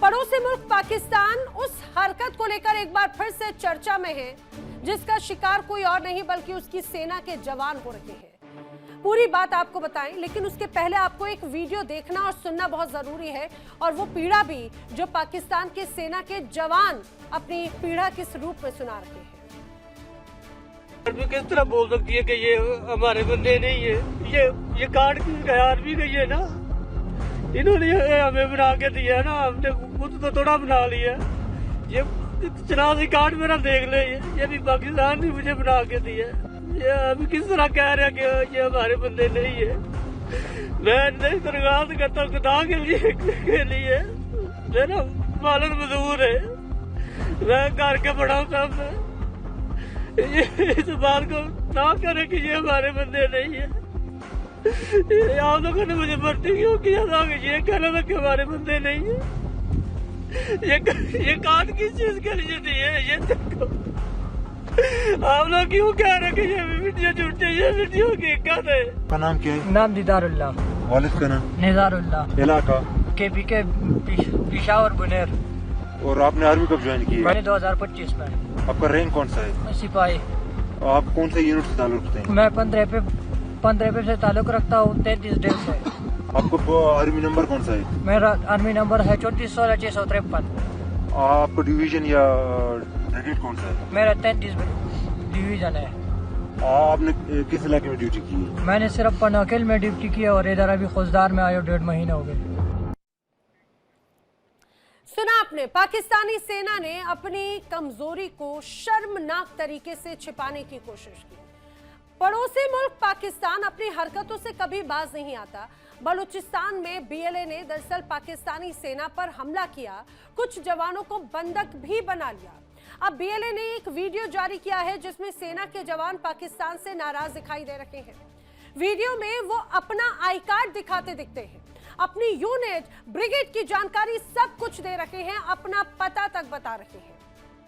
पड़ोसी मुल्क पाकिस्तान उस हरकत को लेकर एक बार फिर से चर्चा में है जिसका शिकार कोई और नहीं बल्कि उसकी सेना के जवान हो रहे हैं। पूरी बात आपको बताएं, लेकिन उसके पहले आपको एक वीडियो देखना और सुनना बहुत जरूरी है, और वो पीड़ा भी जो पाकिस्तान के सेना के जवान अपनी पीड़ा किस रूप में सुना रहे हैं। किस तरह बोल सकती है कि ये हमारे बंदे नहीं है, ये काट की आर्मी गई है ना, इन्होंने हमें बना के दिया है ना, हमने खुद तो थोड़ा बना लिया। ये शनाख्ती कार्ड मेरा देख ले, ये भी पाकिस्तान ने मुझे बना के दिया। ये अभी किस तरह कह रहे हैं कि ये हमारे बंदे नहीं है। मैं नहीं दरख्वास्त करता खुदा के लिए मेरा मालिक मजदूर है, मैं घर के बड़ा हूँ। इस बात को ना करे कि ये हमारे बंदे नहीं है। आप लोगों ने मुझे भर्ती क्यों किया था कि ये कहना था कि हमारे बंदे नहीं है। ये कार्ड किस चीज के लिए दिए ये देखो। आप लोग क्यों कह रहे कि ये वीडियो झूठी, ये वीडियो हकीकत है। का नाम क्या है? नाम दीदारुल्लाह। वालिद का नाम? निजारुल्लाह। इलाका? के पिशावर बुनेर। और आपने आर्मी कब ज्वाइन की? मैंने 2025 में। आपका रैंक कौन सा है? सिपाही। आप कौन से यूनिट से ताल्लुक रखते हैं? मैं 15 पे से ताल्लुक रखता हूँ 33 डेढ़ से। आपको आर्मी नंबर कौन सा है? मेरा आर्मी नंबर है 3416-653। आपको डिवीजन या ब्रिगेड कौन सा है? मेरा 33 डिवीजन है। आपने किस इलाके में ड्यूटी की है? मैंने सिर्फ पनाकिल में ड्यूटी की और इधर अभी खुजदार में आया 1.5 महीना हो गए। सुना आपने, पाकिस्तानी सेना ने अपनी कमजोरी को शर्मनाक तरीके से छिपाने की कोशिश की। पड़ोसी मुल्क पाकिस्तान अपनी हरकतों से कभी बाज नहीं आता। बलूचिस्तान में बीएलए ने दरअसल पाकिस्तानी सेना पर हमला किया, कुछ जवानों को बंधक भी बना लिया। अब बीएलए ने एक वीडियो जारी किया है जिसमें सेना के जवान पाकिस्तान से नाराज दिखाई दे रहे हैं। वीडियो में वो अपना आई कार्ड दिखाते दिखते हैं, अपनी यूनिट, ब्रिगेड की जानकारी सब कुछ दे रहे हैं, अपना पता तक बता रहे हैं।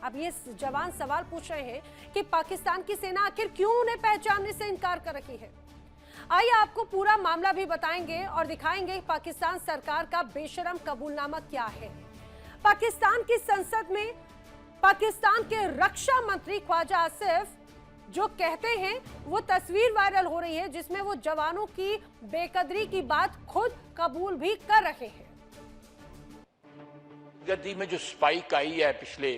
अब ये जवान सवाल पूछ रहे हैं कि पाकिस्तान की सेना आखिर क्यों उन्हें पहचानने से इनकार कर रही है। आइए आपको पूरा मामला भी बताएंगे और दिखाएंगे पाकिस्तान सरकार का बेशरम कबूलनामा क्या है। पाकिस्तान की संसद में पाकिस्तान के रक्षा मंत्री ख्वाजा आसिफ जो कहते हैं वो तस्वीर वायरल हो रही है जिसमें वो जवानों की बेकदरी की बात खुद कबूल भी कर रहे हैं। गद्दी में जो स्पाइक आई है पिछले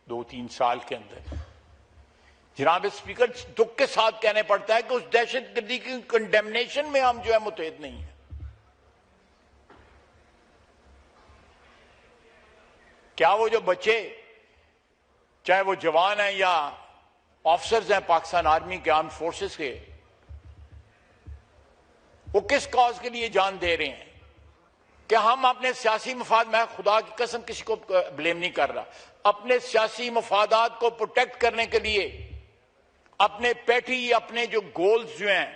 2-3 साल के अंदर, जनाब स्पीकर, दुख के साथ कहने पड़ता है कि उस दहशतगर्दी की कंडेमनेशन में हम जो है मुतहद नहीं है। क्या वो जो बच्चे, चाहे वो जवान हैं या ऑफिसर्स हैं पाकिस्तान आर्मी के, आर्म फोर्सेस के, वो किस कॉज के लिए जान दे रहे हैं? क्या हम अपने सियासी मफाद, मैं खुदा की कसम किसी को ब्लेम नहीं कर रहा, अपने सियासी मफादात को प्रोटेक्ट करने के लिए, अपने पैठी, अपने जो गोल्स जो हैं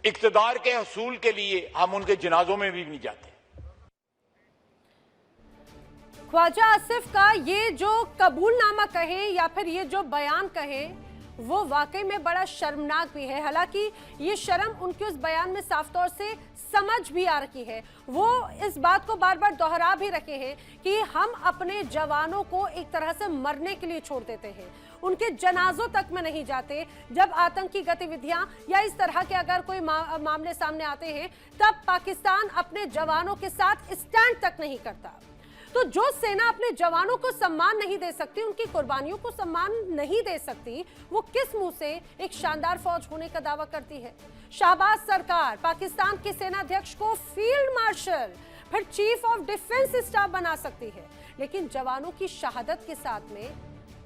इक्तदार के हसूल के लिए, हम उनके जनाजों में भी नहीं जाते। ख्वाजा आसिफ का ये जो कबूलनामा कहे या फिर ये जो बयान कहे वो वाकई में बड़ा शर्मनाक भी है। हालांकि ये शर्म उनके उस बयान में साफ तौर से समझ भी आ रही है। वो इस बात को बार बार दोहरा भी रखे हैं कि हम अपने जवानों को एक तरह से मरने के लिए छोड़ देते हैं, उनके जनाजों तक में नहीं जाते। जब आतंकी गतिविधियां या इस तरह के अगर कोई मामले सामने आते हैं तब पाकिस्तान अपने जवानों के साथ स्टैंड तक नहीं करता। तो जो सेना अपने जवानों को सम्मान नहीं दे सकती, उनकी कुर्बानियों को सम्मान नहीं दे सकती, वो किस मुंह से एक शानदार फौज होने का दावा करती है। शाहबाज सरकार पाकिस्तान के सेनाध्यक्ष को फील्ड मार्शल फिर चीफ ऑफ डिफेंस स्टाफ बना सकती है, लेकिन जवानों की शहादत के साथ में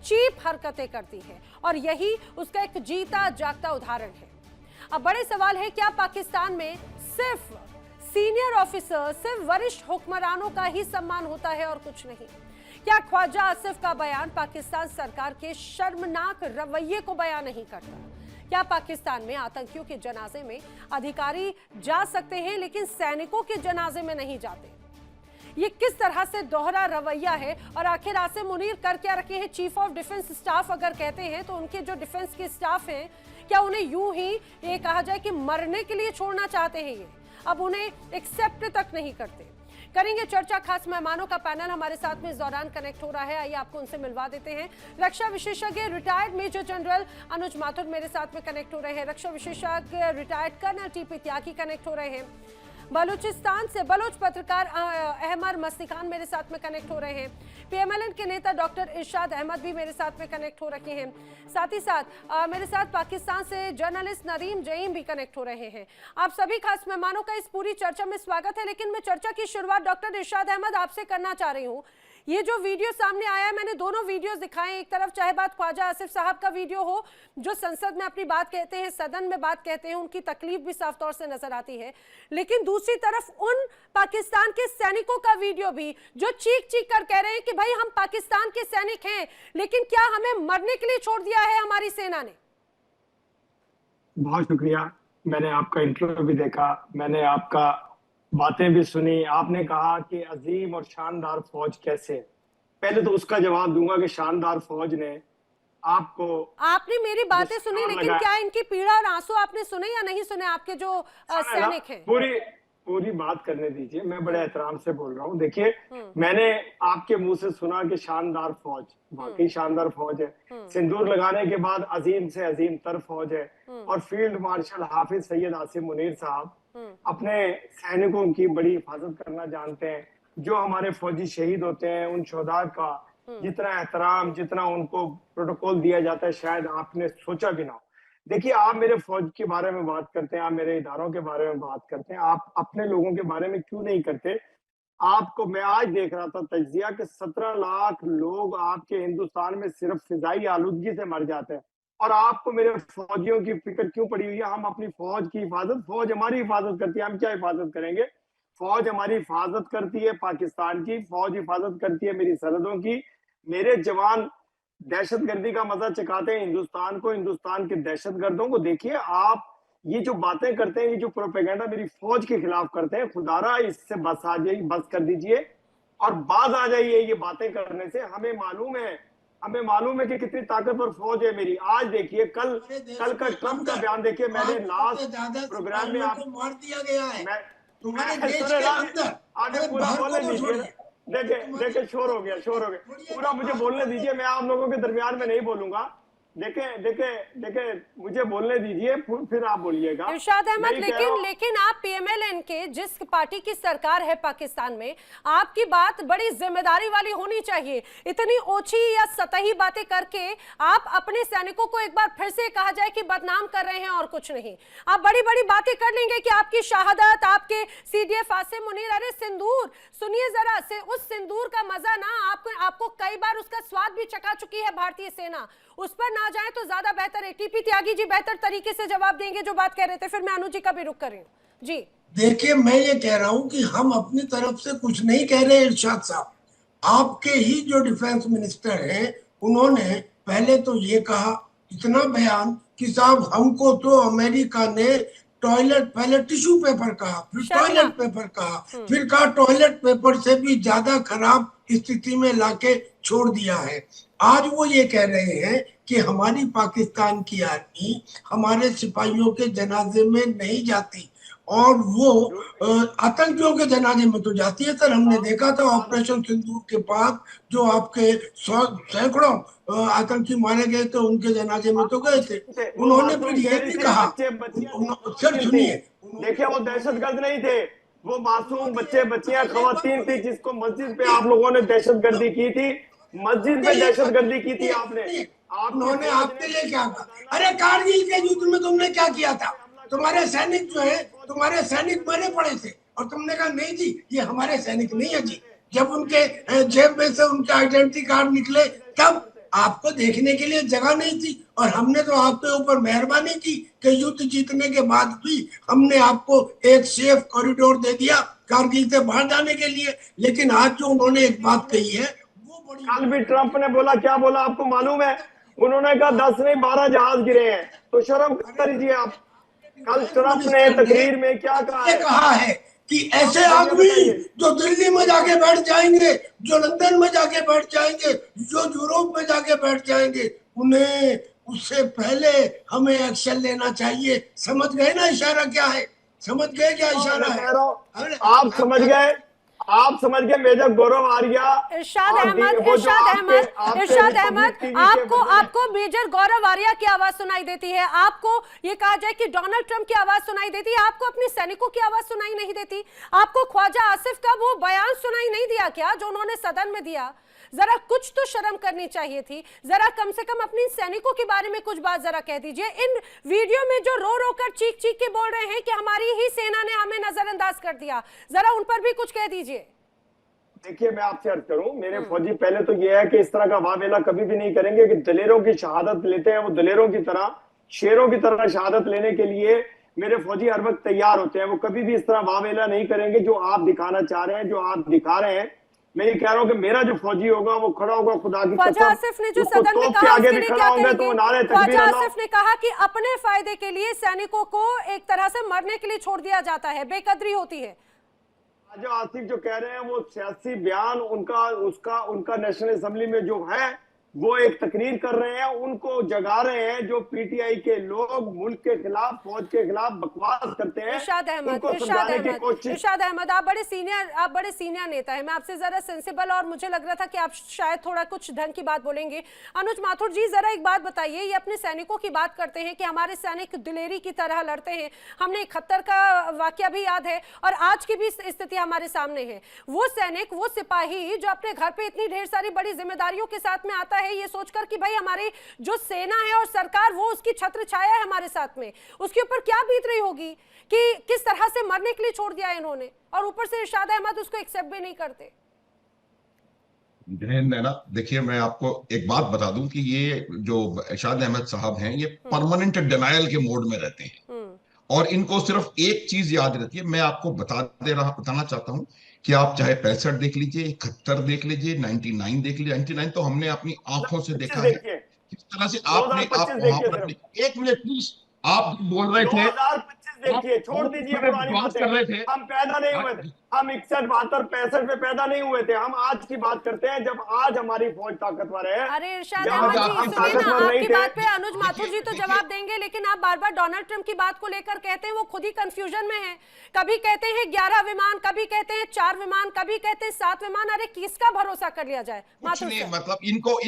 चीप हरकतें करती है, और यही उसका एक जीता जागता उदाहरण है। अब बड़े सवाल है, क्या पाकिस्तान में सिर्फ सीनियर ऑफिसर, सिर्फ वरिष्ठ हुक्मरानों का ही सम्मान होता है और कुछ नहीं? क्या ख्वाजा आसिफ का बयान पाकिस्तान सरकार के शर्मनाक रवैये को बयान नहीं करता? क्या पाकिस्तान में आतंकियों के जनाजे में अधिकारी जा सकते हैं लेकिन सैनिकों के जनाजे में नहीं जाते? ये किस तरह से दोहरा रवैया है? और आखिर आसिम मुनीर कर क्या रखे हैं? चीफ ऑफ डिफेंस स्टाफ अगर कहते हैं तो उनके जो डिफेंस के स्टाफ हैं, क्या उन्हें यूं ही ये कहा जाए कि मरने के लिए छोड़ना चाहते हैं? ये अब उन्हें एक्सेप्ट तक नहीं करते, करेंगे चर्चा। खास मेहमानों का पैनल हमारे साथ में इस दौरान कनेक्ट हो रहा है, आइए आपको उनसे मिलवा देते हैं। रक्षा विशेषज्ञ रिटायर्ड मेजर जनरल अनुज माथुर मेरे साथ में कनेक्ट हो रहे हैं, रक्षा विशेषज्ञ रिटायर्ड कर्नल टीपी त्यागी कनेक्ट हो रहे हैं, बलूचिस्तान से बलोच पत्रकार अहमद मस्ती-खान मेरे साथ में कनेक्ट हो रहे हैं, पीएमएलएन के नेता डॉक्टर इरशाद अहमद भी मेरे साथ में कनेक्ट हो रखे हैं, साथ ही साथ मेरे साथ पाकिस्तान से जर्नलिस्ट नरीम जईम भी कनेक्ट हो रहे हैं। आप सभी खास मेहमानों का इस पूरी चर्चा में स्वागत है। लेकिन मैं चर्चा की शुरुआत डॉक्टर इरशाद अहमद आपसे करना चाह रही हूँ। ये जो वीडियो सामने आया है, मैंने दोनों वीडियोस दिखाए, एक तरफ चाहे बात ख्वाजा आसिफ साहब का वीडियो हो जो संसद में अपनी बात कहते हैं, सदन में बात कहते हैं, उनकी तकलीफ भी साफ तौर से नजर आती है, लेकिन दूसरी तरफ उन पाकिस्तान के सैनिकों का वीडियो भी जो चीख चीख कर कह रहे हैं कि भाई हम पाकिस्तान के सैनिक हैं, लेकिन क्या हमें मरने के लिए छोड़ दिया है हमारी सेना ने? बहुत शुक्रिया। मैंने आपका इंटरव्यू भी देखा, मैंने आपका बातें भी सुनी। आपने कहा कि अजीम और शानदार फौज कैसे, पहले तो उसका जवाब दूंगा कि शानदार फौज ने आपको, आपने मेरी बातें सुनी, लेकिन क्या इनकी पीड़ा और आंसू आपने सुने या नहीं सुने? आपके जो सैनिक हैं, पूरी बात करने दीजिए, मैं बड़े एहतराम से बोल रहा हूँ। देखिए, मैंने आपके मुंह से सुना कि शानदार फौज, वाकई शानदार फौज है, सिंदूर लगाने के बाद अजीम से अजीम तर फौज है, और फील्ड मार्शल हाफिज सैयद आसिम मुनीर साहब अपने सैनिकों की बड़ी हिफाजत करना जानते हैं। जो हमारे फौजी शहीद होते हैं, उन शोहदा का जितना एहतराम, जितना उनको प्रोटोकॉल दिया जाता है, शायद आपने सोचा भी ना हो। देखिए, आप मेरे फौज के बारे में बात करते हैं, आप मेरे इदारों के बारे में बात करते हैं, आप अपने लोगों के बारे में क्यों नहीं करते? आपको, मैं आज देख रहा था तज्जिया कि 17 लाख लोग आपके हिंदुस्तान में सिर्फ फिजाई आलूदगी से मर जाते हैं, और आपको मेरे फौजियों की फिक्र क्यों पड़ी हुई है? हम अपनी फौज की हिफाजत, फौज हमारी हिफाजत करती है, हम क्या हिफाजत करेंगे? फौज हमारी हिफाजत करती है, पाकिस्तान की फौज हिफाजत करती है मेरी सरहदों की। मेरे जवान दहशतगर्दी का मजा चखाते हैं हिंदुस्तान को, हिंदुस्तान के दहशतगर्दों को। देखिए, आप ये जो बातें करते हैं, ये जो प्रोपेगेंडा मेरी फौज के खिलाफ करते हैं, खुदारा इससे बस आ जाइए, बस कर दीजिए और बाज आ जाइए ये बातें करने से। हमें मालूम है कि कितनी ताकतवर फौज है मेरी। आज देखिए, कल का ट्रंप का बयान देखिए, मैंने लास्ट प्रोग्राम में आपको मार दिया गया है तुम्हारे देश के अंदर। आगे पूरा बोलने दीजिए। देखे शोर हो गया, पूरा मुझे बोलने दीजिए, मैं आप लोगों के दरमियान में नहीं बोलूंगा। देखे मुझे बोलने दीजिए, फिर आप बोलिएगा। इरशाद अहमद, लेकिन आप पीएमएलएन के, जिस पार्टी की सरकार है पाकिस्तान में, आपकी बात बड़ी जिम्मेदारी वाली होनी चाहिए। इतनी ओछी या सतही बातें करके आप अपने सैनिकों को एक बार फिर से कहा जाए कि बदनाम कर रहे हैं और कुछ नहीं। आप बड़ी बड़ी बातें कर लेंगे कि आपकी शहादत, आपके सीडीएफ आसिम मुनीर, अरे सिंदूर सुनिए जरा से, उस सिंदूर का मजा ना आपको कई बार उसका स्वाद भी चखा चुकी है भारतीय सेना, उस पर ना जाए तो ज्यादा बेहतर है। टीपी त्यागी जी बेहतर तरीके से जवाब देंगे जो बात कह रहे थे, फिर मैं अनुज जी का भी रुख कर रही हूँ। जी देखिए, मैं ये कह रहा हूं कि हम अपनी तरफ से कुछ नहीं कह रहे। इरशाद साहब, आपके ही जो डिफेंस मिनिस्टर हैं, उन्होंने पहले तो ये कहा, इतना बयान कि साहब हमको तो अमेरिका ने टॉयलेट, पहले टिश्यू पेपर कहा, फिर टॉयलेट पेपर कहा, फिर कहा टॉयलेट पेपर से भी ज्यादा खराब स्थिति में लाके छोड़ दिया है। आज वो ये कह रहे हैं कि हमारी पाकिस्तान की आर्मी हमारे सिपाहियों के जनाजे में नहीं जाती, और वो आतंकियों के जनाजे में तो जाती है। सर, हमने देखा था ऑपरेशन सिंदूर के बाद जो आपके सैकड़ों आतंकी मारे गए थे, उनके जनाजे में तो गए थे। उन्होंने फिर ये भी कहा, सर सुनिए, देखिए, वो दहशतगर्द नहीं थे, वो मासूम बच्चियां, खवातीन थी, जिसको मस्जिद पे आप लोगों ने दहशतगर्दी की थी, मस्जिद में दहशतगर्दी की थी आपने। उन्होंने आपके लिए क्या कहा? अरे कारगिल के युद्ध में तुमने क्या किया था? तुम्हारे सैनिक जो है, तुम्हारे सैनिक मरे पड़े थे, और तुमने कहा नहीं जी, ये हमारे सैनिक नहीं है जी। जब उनके जेब में से उनके आइडेंटिटी कार्ड निकले, तब आपको देखने के लिए जगह नहीं थी, और हमने तो आपके ऊपर मेहरबानी की कि युद्ध जीतने के बाद भी हमने आपको एक सेफ कॉरिडोर दे दिया कारगिल से बाहर जाने के लिए। लेकिन आज जो उन्होंने एक बात कही है, वो बड़ी, कल भी ट्रंप ने बोला, क्या बोला आपको मालूम है? उन्होंने कहा 10 नहीं 12 जहाज गिरे हैं, तो शर्म करिए आप। कल ट्रंप ने तकरीर में क्या कहा है कि ऐसे आदमी जो दिल्ली में जाके बैठ जाएंगे, जो लंदन में जाके बैठ जाएंगे, जो यूरोप में जाके बैठ जाएंगे, उन्हें उससे पहले हमें एक्शन लेना चाहिए। समझ गए ना इशारा क्या है? समझ गए क्या इशारा है? आप समझ गए, आप समझ गए मेजर गौरव आर्या, इरशाद और अहमद, वो जो इरशाद आपके- अहमद, आपके इरशाद रिपब्लिक अहमद, टीवी के आपको बजाय- आपको मेजर गौरव आर्या की आवाज सुनाई देती है, आपको ये कहा जाए कि डोनाल्ड ट्रंप की आवाज सुनाई देती है, आपको अपने सैनिकों की आवाज सुनाई नहीं देती? आपको ख्वाजा आसिफ का वो बयान सुनाई नहीं दिया क्या जो उन्होंने सदन में दिया? जरा कुछ तो शर्म करनी चाहिए थी, जरा कम से कम अपने सैनिकों के बारे में कुछ बात जरा कह दीजिए। इन वीडियो में जो रो रो कर चीख चीख के बोल रहे हैं कि हमारी ही सेना ने हमें नजरअंदाज कर दिया, जरा उन पर भी कुछ कह दीजिए। देखिए, मैं आपसे अर्ज करूं, मेरे फौजी पहले तो यह है कि इस तरह का वावेला कभी भी नहीं करेंगे कि दलेरों की शहादत लेते हैं, वो दलेरों की तरह, शेरों की तरह शहादत लेने के लिए मेरे फौजी हर वक्त तैयार होते हैं। वो कभी भी इस तरह वावेला नहीं करेंगे जो आप दिखाना चाह रहे हैं, जो आप दिखा रहे हैं। मैं ये कह रहा हूं कि मेरा जो फौजी होगा वो खड़ा होगा खुदा की ख्वाजा आसिफ ने जो उसको सदन में तोप के कहा आगे उसके भी लिए खड़ा क्या होंगे तो वो नारे कहेंगे? तकबीर ख्वाजा अल्लाह। आसिफ ने कहा कि अपने फायदे के लिए सैनिकों को एक तरह से मरने के लिए छोड़ दिया जाता है, बेकदरी होती है। जो आसिफ जो कह रहे हैं वो सियासी बयान उनका नेशनल असेंबली में जो है वो एक तकरीर कर रहे हैं, उनको जगा रहे हैं। जो पीटीआई के लोग मुल्क के खिलाफ, फौज के खिलाफ बकवास करते हैं, इरशाद अहमद, उनको इरशाद समझाने की अहमद, कोशिश। इरशाद अहमद, आप बड़े सीनियर नेता हैं। मैं आपसे जरा सेंसिबल, और मुझे लग रहा था कि आप शायद थोड़ा कुछ ढंग की बात बोलेंगे। अनुज माथुर जी, जरा एक बात बताइए, ये अपने सैनिकों की बात करते हैं कि हमारे सैनिक दिलेरी की तरह लड़ते हैं। हमने 71 का वाकया भी याद है और आज की भी स्थिति हमारे सामने है। वो सैनिक, वो सिपाही जो अपने घर पे इतनी ढेर सारी बड़ी जिम्मेदारियों के साथ में आता है, ये सोचकर कि भाई हमारी जो सेना है और सरकार, वो उसकी छत्र छाया है हमारे साथ में, उसके ऊपर क्या बीत रही होगी कि किस तरह से मरने के लिए छोड़ दिया है इन्होंने, और ऊपर से इरशाद अहमद उसको एक्सेप्ट भी नहीं करते। नैना, देखिए, मैं आपको एक बात बता दूं कि ये जो इरशाद अहमद साहब हैं, ये परमानेंट डिनायल के मोड में रहते हैं और इनको सिर्फ एक चीज याद रहती है। मैं आपको बताना चाहता हूं कि आप चाहे 65 देख लीजिए, 71 देख लीजिए, 99 देख लीजिए। 99 तो हमने अपनी आंखों से देखा है किस तरह से आपने आप वहां पर। एक मिनट प्लीज, आप बोल रहे थे 2025 देखिए, छोड़ दीजिए पुरानी बात कर रहे थे। हम पैदा नहीं हुए थे, हम 61, 72, 65 में पैदा नहीं हुए थे। हम आज की बात करते हैं जब आज हमारी फौज ताकतवर है। अरे इरशाद अहमद जी, सुनिए ना, आपकी बात पे अनुज माथुर जी तो जवाब देंगे, लेकिन आप बार बार डोनाल्ड ट्रंप की बात को लेकर कहते हैं, वो खुद ही कंफ्यूजन में है। कभी कहते हैं 11 विमान, कभी कहते हैं 4 विमान, कभी कहते हैं 7 विमान। अरे किसका भरोसा कर लिया जाए? माथुर नहीं, मतलब इनको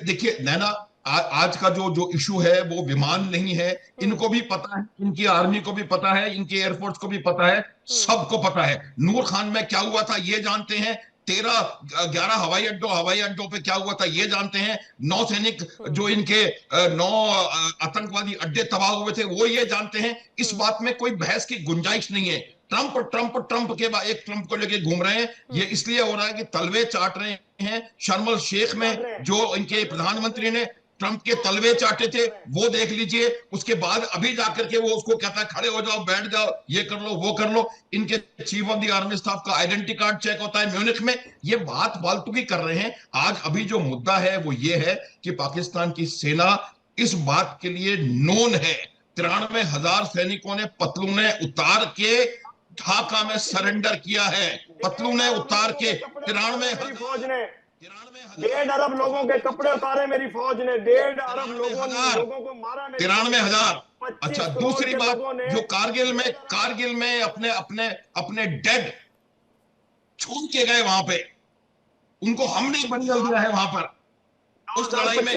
देखिए नैना, आज का जो इशू है वो विमान नहीं है। इनको भी पता है, इनकी आर्मी को भी पता है, इनकी एयरफोर्स को भी पता है, सबको पता है। नूर खान में क्या हुआ था ये जानते हैं, 11 हवाई अड्डों पे क्या हुआ था ये जानते हैं, 9 सैनिक जो इनके 9 आतंकवादी अड्डे तबाह हुए थे वो ये जानते हैं। इस बात में कोई बहस की गुंजाइश नहीं है। ट्रंप के बाद एक ट्रंप को लेके घूम रहे हैं। ये इसलिए हो रहा है कि तलवे चाट रहे हैं। शर्म अल शेख में जो इनके प्रधानमंत्री ने ट्रंप के तलवे चाटे थे वो देख लीजिए। उसके बाद अभी जाकर के वो उसको कहता है खड़े हो जाओ, बैठ जाओ, ये कर लो, वो कर लो। इनके chief of the army staff का आइडेंटिटी कार्ड चेक होता है म्यूनिख में। ये बात फालतू की कर रहे हैं। आज अभी जो मुद्दा है वो ये है कि पाकिस्तान की सेना इस बात के लिए नोन है। 93,000 सैनिकों ने पतलूने उतार के ढाका में सरेंडर किया है। पतलूने उतार के 93,000 फौज ने 1.5 अरब लोगों के कपड़े उतारे मेरी फौज ने। 1.5 अरब लोगों को मारा। 93,000। अच्छा, दूसरी बात, जो कारगिल में अपने डेड छोड़ के गए वहां पे, उनको हमने बंधल दिया है वहां पर। उस लड़ाई में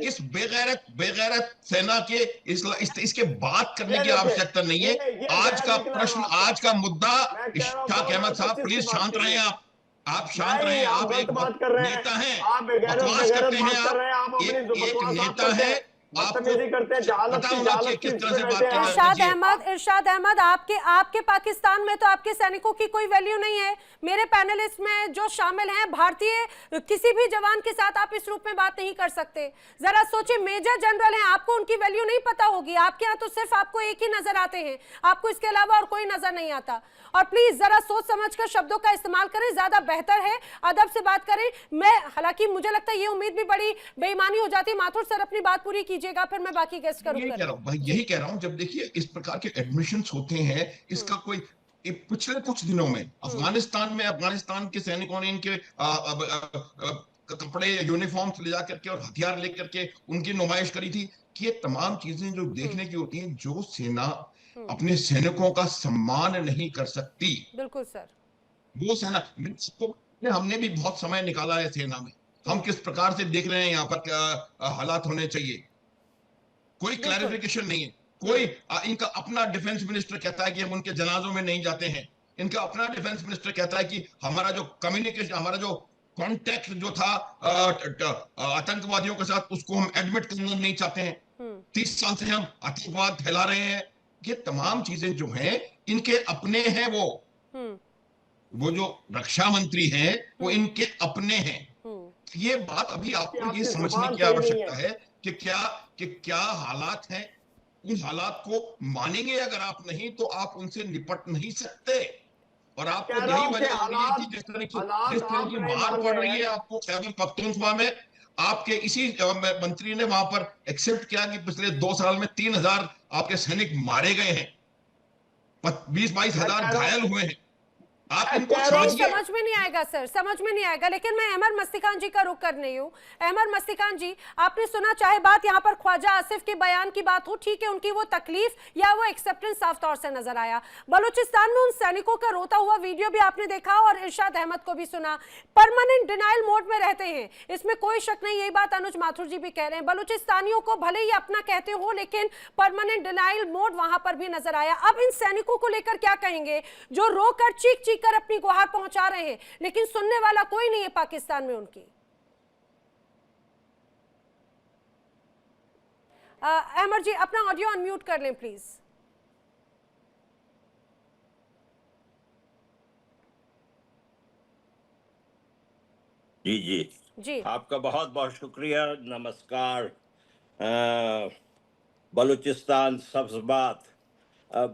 इस बेगैरत सेना के इसके बात करने की आवश्यकता नहीं है। आज का प्रश्न, आज का मुद्दा, इशफाक अहमद साहब प्लीज शांत रहें। आप शांत रहें। आप एक नेता हैं, बकवास करते हैं। आप एक नेता है, इरशाद अहमद, आपके पाकिस्तान में तो आपके सैनिकों की कोई वैल्यू नहीं है। मेरे पैनलिस्ट में जो शामिल हैं, भारतीय किसी भी जवान के साथ आप इस रूप में बात नहीं कर सकते। जरा सोचिए, मेजर जनरल हैं, आपको उनकी वैल्यू नहीं पता होगी। आपके यहाँ तो सिर्फ आपको एक ही नजर आते हैं, आपको इसके अलावा और कोई नजर नहीं आता। और प्लीज जरा सोच समझकर शब्दों का इस्तेमाल करें, ज्यादा बेहतर है, अदब से बात करें। मैं, हालांकि मुझे लगता है ये उम्मीद भी बड़ी बेईमानी हो जाती है। माथुर सर अपनी बात पूरी कीजिएगा, फिर मैं बाकी गेस्ट करूंगा। यही कह रहा हूं, जब देखिए इस प्रकार के एडमिशंस होते हैं, इसका कोई पिछले कुछ दिनों में अफगानिस्तान के सैनिकों ने इनके कपड़े, यूनिफॉर्म्स ले जाकर के और हथियार लेकर के उनकी नुमाइश करी थी। कि ये तमाम चीजें जो देखने की होती हैं, जो सेना अपने सैनिकों का सम्मान नहीं कर सकती। बिल्कुल सर, वो सेना हमने भी बहुत समय निकाला है सेना में, हम किस प्रकार से देख रहे हैं यहाँ पर क्या हालात होने चाहिए, कोई क्लैरिफिकेशन नहीं है। कोई इनका अपना डिफेंस मिनिस्टर कहता है कि हम उनके जनाजों में नहीं जाते हैं, इनका अपना डिफेंस मिनिस्टर कहता है कि हमारा जो कम्युनिकेशन, हमारा जो कांटेक्ट जो था आतंकवादियों के साथ, उसको हम एडमिट करना नहीं चाहते हैं। 30 साल से हम आतंकवाद फैला रहे हैं। ये तमाम चीजें जो हैं इनके अपने हैं। वो जो रक्षा मंत्री हैं वो इनके अपने हैं। ये बात अभी आपको ये समझने की आवश्यकता है कि क्या हालात हैं। उन हालात को मानेंगे अगर आप नहीं तो आप उनसे निपट नहीं सकते। और आपको यही वजह हो रही है कि जिस तरह की मार पड़ रही है आपको खैबर पख्तूनख्वा में, आपके इसी मंत्री ने वहां पर एक्सेप्ट किया कि पिछले 2 साल में 3000 आपके सैनिक मारे गए हैं, 20-22 हजार घायल हुए हैं। आप इनको समझ में नहीं आएगा सर, समझ में नहीं आएगा। लेकिन मैं अहमद मस्तिकान जी का रुख कर रही हूँ। अहमद मस्तिकान जी, आपने सुना, चाहे बात यहाँ पर ख्वाजा आसिफ के बयान की बात हो, ठीक है, उनकी वो तकलीफ या वो एक्सेप्टेंस साफ तौर से नजर आया। बलूचिस्तान में उन सैनिकों का रोता हुआ वीडियो भी आपने देखा और इरशाद अहमद को भी सुना। परमानेंट डिनाइल मोड में रहते हैं, इसमें कोई शक नहीं। यही बात अनुज माथुर जी भी कह रहे हैं। बलूचिस्तानियों को भले ही अपना कहते हो, लेकिन परमानेंट डिनाइल मोड वहां पर भी नजर आया। अब इन सैनिकों को लेकर क्या कहेंगे जो रोकर चीख कर अपनी गुहार पहुंचा रहे हैं, लेकिन सुनने वाला कोई नहीं है पाकिस्तान में उनकी? अहमद जी, अपना ऑडियो अनम्यूट कर लें प्लीज। जी जी जी, आपका बहुत बहुत शुक्रिया। नमस्कार। बलूचिस्तान सब्ज़बात,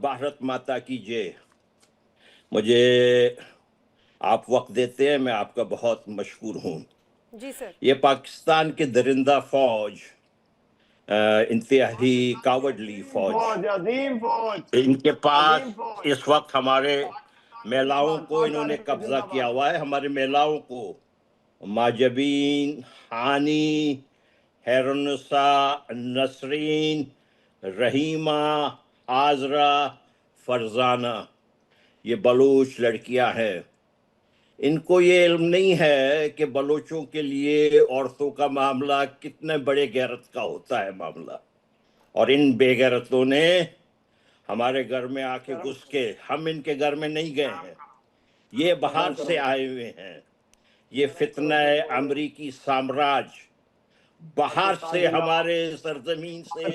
भारत माता की जय। मुझे आप वक्त देते हैं, मैं आपका बहुत मशहूर हूँ। जी सर। ये पाकिस्तान की दरिंदा फौज, इंतहाई कावड़ली फौज, इनके पास इस वक्त हमारे महिलाओं को इन्होंने कब्जा किया हुआ है। हमारे महिलाओं को माजबीन, हानी, हैरुन्निसा, नसरीन, रहीमा, आजरा, फरजाना, ये बलूच लड़कियां हैं। इनको ये इल्म नहीं है कि बलूचों के लिए औरतों का मामला कितने बड़े गैरत का होता है मामला। और इन बेगैरतों ने हमारे घर में आके घुस के, हम इनके घर में नहीं गए हैं, ये बाहर से आए हुए हैं। ये फितना अमरीकी साम्राज्य बाहर से हमारे सरजमीन से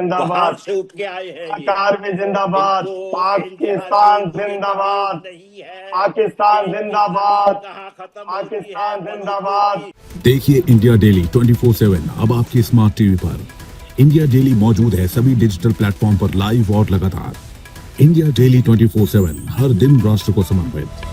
बाहर से उठ के आए हैं। कतार में जिंदाबाद, पाकिस्तान जिंदाबाद, पाकिस्तान जिंदाबाद, पाकिस्तान जिंदाबाद। देखिए इंडिया डेली 24/7 अब आपकी स्मार्ट टीवी पर। इंडिया डेली मौजूद है सभी डिजिटल प्लेटफॉर्म पर लाइव और लगातार। इंडिया डेली 24/7 हर दिन राष्ट्र को समर्पित।